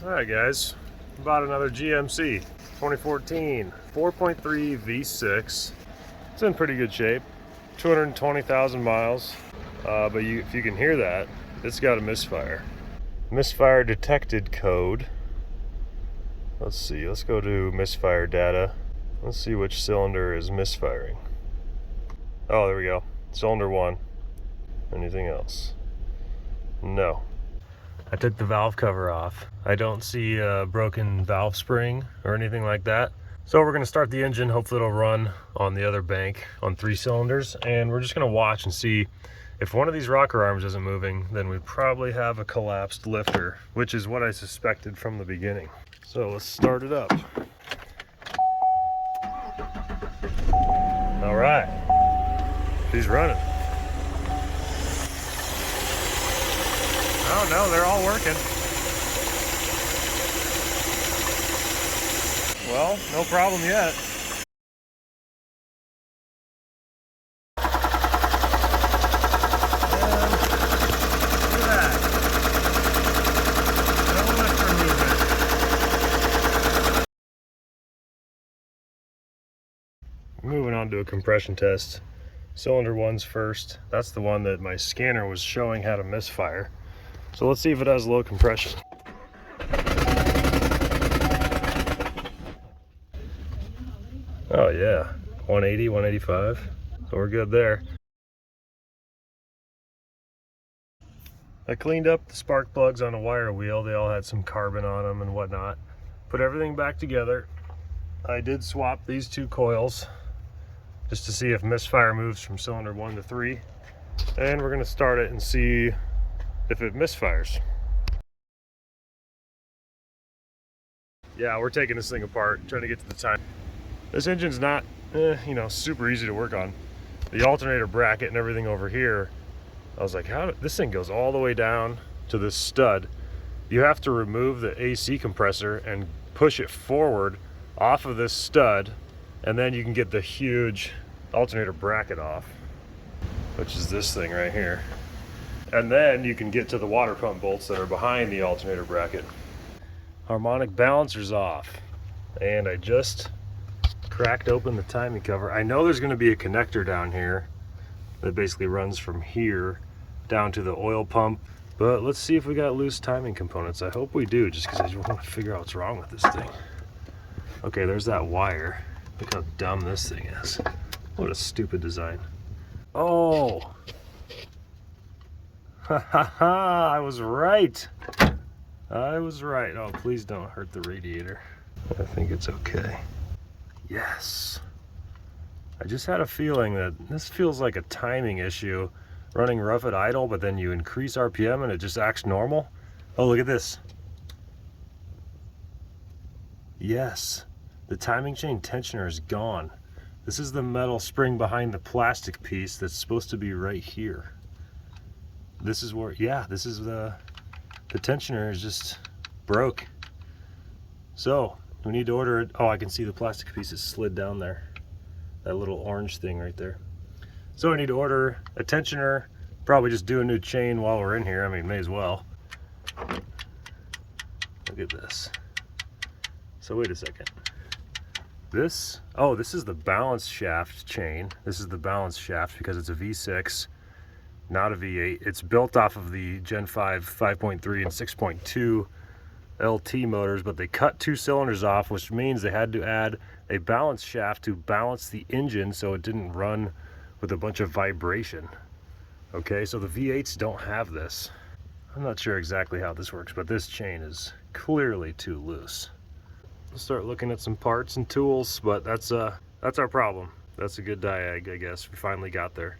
Alright guys, bought another GMC 2014 4.3 V6. It's in pretty good shape, 220,000 miles, but if you can hear that, it's got a misfire. Misfire detected code. Let's see, let's go to misfire data. Let's see which cylinder is misfiring. Oh, there we go, cylinder 1. Anything else? No. I took the valve cover off. I don't see a broken valve spring or anything like that. So we're gonna start the engine. Hopefully it'll run on the other bank on 3 cylinders. And we're just gonna watch and see if one of these rocker arms isn't moving, then we probably have a collapsed lifter, which is what I suspected from the beginning. So let's start it up. All right, she's running. Oh no, they're all working. Well, no problem yet. And look at that. No lifter movement. Moving on to a compression test. Cylinder 1's first. That's the one that my scanner was showing had a misfire. So let's see if it has low compression. Oh yeah, 180, 185. So we're good there. I cleaned up the spark plugs on a wire wheel. They all had some carbon on them and whatnot. Put everything back together. I did swap these 2 coils just to see if misfire moves from cylinder 1 to 3. And we're gonna start it and see if it misfires. Yeah, we're taking this thing apart, trying to get to the time. This engine's not, you know, super easy to work on. The alternator bracket and everything over here, I was like, this thing goes all the way down to this stud. You have to remove the AC compressor and push it forward off of this stud, and then you can get the huge alternator bracket off, which is this thing right here. And then you can get to the water pump bolts that are behind the alternator bracket. Harmonic balancer's off, and I just cracked open the timing cover. I know there's going to be a connector down here that basically runs from here down to the oil pump, but let's see if we got loose timing components. I hope we do, just because I just want to figure out what's wrong with this thing. Okay, there's that wire. Look how dumb this thing is. What a stupid design. Oh! Ha ha ha! I was right! I was right. Oh, please don't hurt the radiator. I think it's okay. Yes! I just had a feeling that this feels like a timing issue. Running rough at idle, but then you increase RPM and it just acts normal. Oh, look at this. Yes! The timing chain tensioner is gone. This is the metal spring behind the plastic piece that's supposed to be right here. This is where, yeah, this is the tensioner is just broke. So we need to order it. Oh, I can see the plastic piece is slid down there. That little orange thing right there. So I need to order a tensioner, probably just do a new chain while we're in here. I mean, may as well. Look at this. So wait a second. This is the balance shaft chain. This is the balance shaft because it's a V6. Not a V8. It's built off of the Gen 5 5.3 and 6.2 LT motors, but they cut 2 cylinders off, which means they had to add a balance shaft to balance the engine so it didn't run with a bunch of vibration. Okay, so the V8s don't have this. I'm not sure exactly how this works, but this chain is clearly too loose. We'll start looking at some parts and tools, but that's our problem. That's a good diag, I guess. We finally got there.